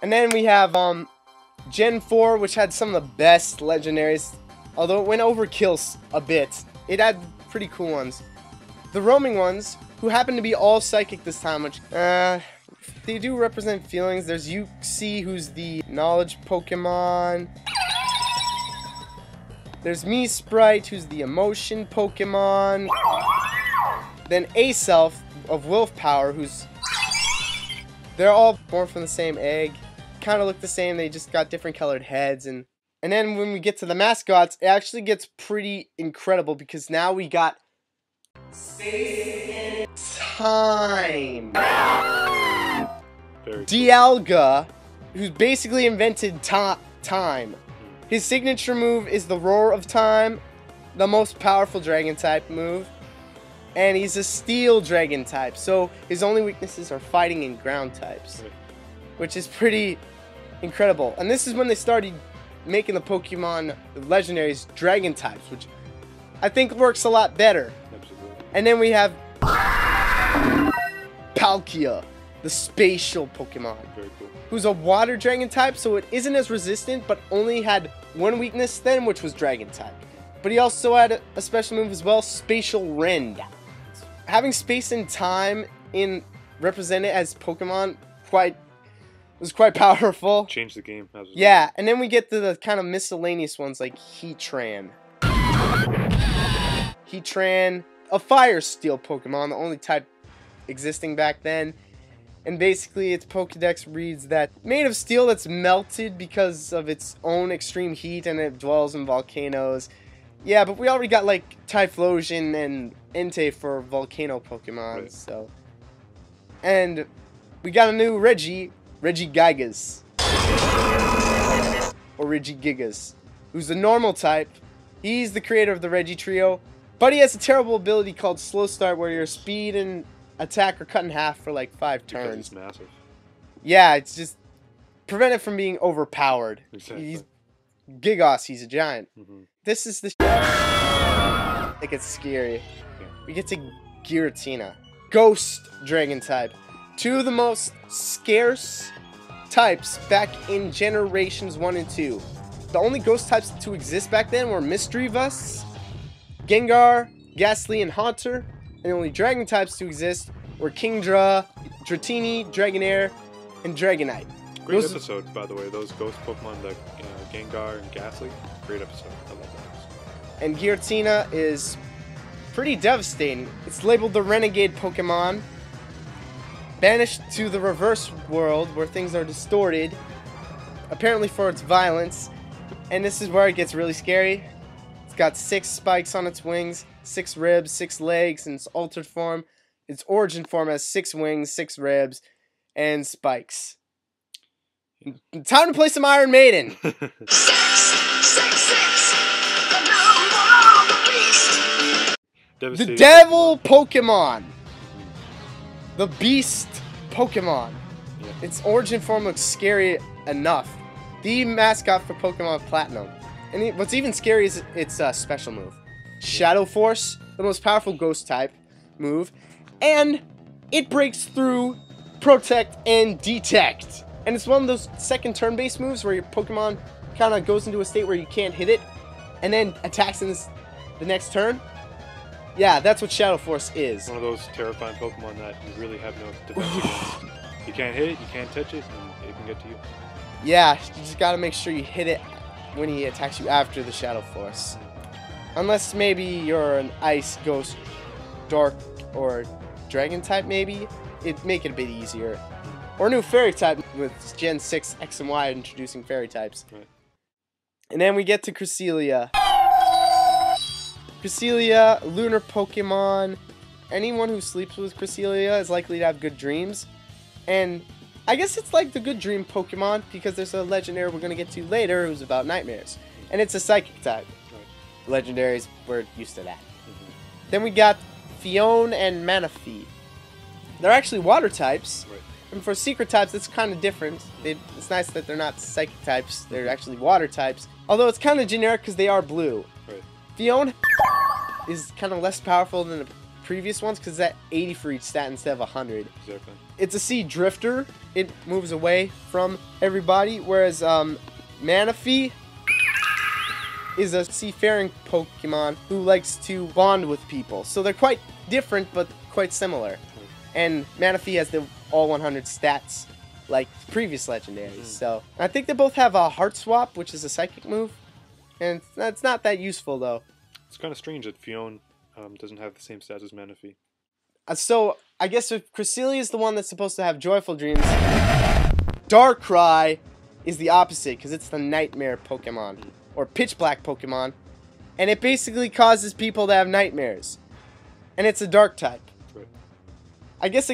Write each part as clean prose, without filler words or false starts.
And then we have Gen 4, which had some of the best legendaries. Although it went overkill a bit, it had pretty cool ones. The roaming ones, who happen to be all psychic this time, which, they do represent feelings. There's Uxie, who's the knowledge Pokemon. There's Mesprit, who's the emotion Pokemon. Then Azelf of willpower, who's... They're all born from the same egg. Kind of look the same, they just got different colored heads. And then when we get to the mascots, it actually gets pretty incredible because now we got space and time. Dialga, who's basically invented time. His signature move is the Roar of Time, the most powerful dragon type move. And he's a steel dragon type, so his only weaknesses are fighting and ground types. Which is pretty incredible. And this is when they started making the Pokemon legendaries dragon types, which I think works a lot better. Absolutely. And then we have Palkia, the spatial Pokemon. Very cool. Who's a water dragon type, so it isn't as resistant, but only had one weakness then, which was dragon type. But he also had a special move as well, Spatial Rend. Having space and time represented as Pokemon was quite powerful. Changed the game. Yeah, and then we get to the kind of miscellaneous ones like Heatran. Heatran, a fire steel Pokemon, the only type existing back then. And basically its Pokedex reads that made of steel that's melted because of its own extreme heat and it dwells in volcanoes. Yeah, but we already got like Typhlosion and Entei for volcano Pokemon, right. So. And we got a new Regigigas. Or Regigigas, who's a normal type. He's the creator of the Regi Trio, but he has a terrible ability called Slow Start where your speed and attack are cut in half for like 5 turns. Because it's massive. Yeah, it's just prevented from being overpowered. Exactly. He's Gigos, he's a giant. Mm-hmm. This is the it gets scary. Yeah. We get to Giratina, Ghost Dragon type. Two of the most scarce types back in generations 1 and 2. The only ghost types to exist back then were Misdreavus, Gengar, Ghastly, and Haunter. And the only dragon types to exist were Kingdra, Dratini, Dragonair, and Dragonite. Great episode, by the way. Those ghost Pokemon, the Gengar and Ghastly. Great episode. I love that. And Giratina is pretty devastating. It's labeled the Renegade Pokemon. Banished to the reverse world where things are distorted. Apparently for its violence. And this is where it gets really scary. It's got 6 spikes on its wings, 6 ribs, 6 legs in its altered form. Its origin form has 6 wings, 6 ribs, and spikes. Time to play some Iron Maiden. The Devil Pokemon. The Beast Pokemon. Yeah. Its origin form looks scary enough. The mascot for Pokemon Platinum. And what's even scary is its special move. Shadow Force, the most powerful ghost type move. And it breaks through Protect and Detect. And it's one of those second turn-based moves where your Pokemon kind of goes into a state where you can't hit it. And then attacks in the next turn. Yeah, that's what Shadow Force is. One of those terrifying Pokemon that you really have no defense against. You can't hit it, you can't touch it, and it can get to you. Yeah, you just gotta make sure you hit it when he attacks you after the Shadow Force. Unless maybe you're an Ice, Ghost, Dark, or Dragon type maybe. It'd make it a bit easier. Or new Fairy type with Gen 6 X and Y introducing Fairy types. Right. And then we get to Cresselia. Cresselia, lunar Pokemon. Anyone who sleeps with Cresselia is likely to have good dreams. And I guess it's like the good dream Pokemon because there's a legendary we're going to get to later who's about nightmares. And it's a psychic type. Right. Legendaries, we're used to that. Mm-hmm. Then we got Phione and Manaphy. They're actually water types. Right. And for secret types, it's kind of different. It's nice that they're not psychic types. They're actually water types. Although it's kind of generic because they are blue. Right. Phione is kind of less powerful than the previous ones because it's at 80 for each stat instead of 100. Exactly. It's a sea drifter. It moves away from everybody, whereas Manaphy is a seafaring Pokemon who likes to bond with people. So they're quite different, but quite similar. And Manaphy has the all 100 stats like previous legendaries. So I think they both have a Heart Swap, which is a psychic move. And that's not that useful, though. It's kind of strange that Phione doesn't have the same stats as Manaphy. So I guess if Cresselia is the one that's supposed to have joyful dreams, Darkrai is the opposite because it's the nightmare Pokemon. Or pitch black Pokemon. And it basically causes people to have nightmares. And it's a dark type. Right. I guess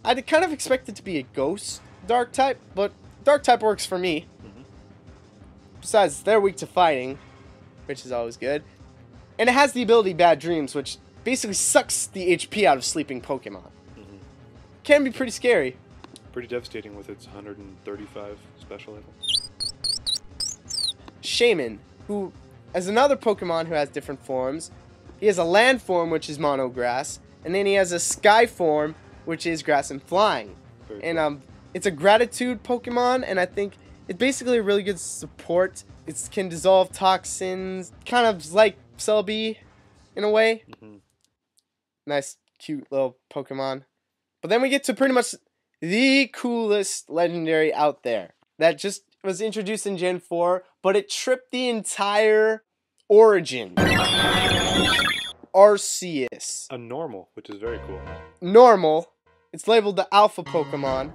I'd kind of expect it to be a ghost dark type, but dark type works for me. Besides, they're weak to fighting, which is always good. And it has the ability Bad Dreams, which basically sucks the HP out of sleeping Pokemon. Can be pretty scary. Pretty devastating with its 135 special level. Shaymin, who is another Pokemon who has different forms. He has a land form, which is Mono Grass, and then he has a sky form, which is Grass and Flying. And it's a gratitude Pokemon, and I think it's basically a really good support. It can dissolve toxins, kind of like Celebi in a way. Nice, cute little Pokemon. But then we get to pretty much the coolest legendary out there that just was introduced in Gen 4, but it tripped the entire origin. Arceus. A normal, which is very cool. Normal. It's labeled the Alpha Pokemon.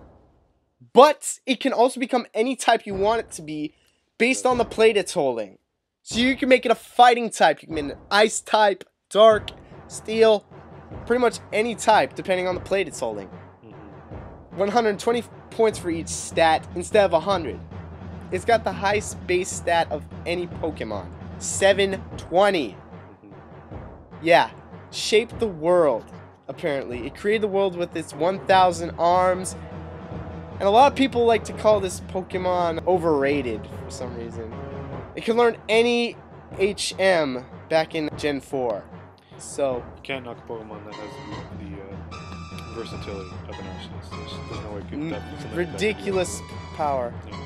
But it can also become any type you want it to be based on the plate it's holding. So you can make it a fighting type. You can make it an ice type, dark, steel, pretty much any type depending on the plate it's holding. 120 points for each stat instead of 100. It's got the highest base stat of any Pokemon. 720. Yeah. Shaped the world, apparently. It created the world with its 1,000 arms. And a lot of people like to call this Pokemon overrated for some reason. It can learn any HM back in Gen 4. So You can't knock a Pokemon that has the versatility of an Arceus. There's no way it could ridiculous power. Yeah.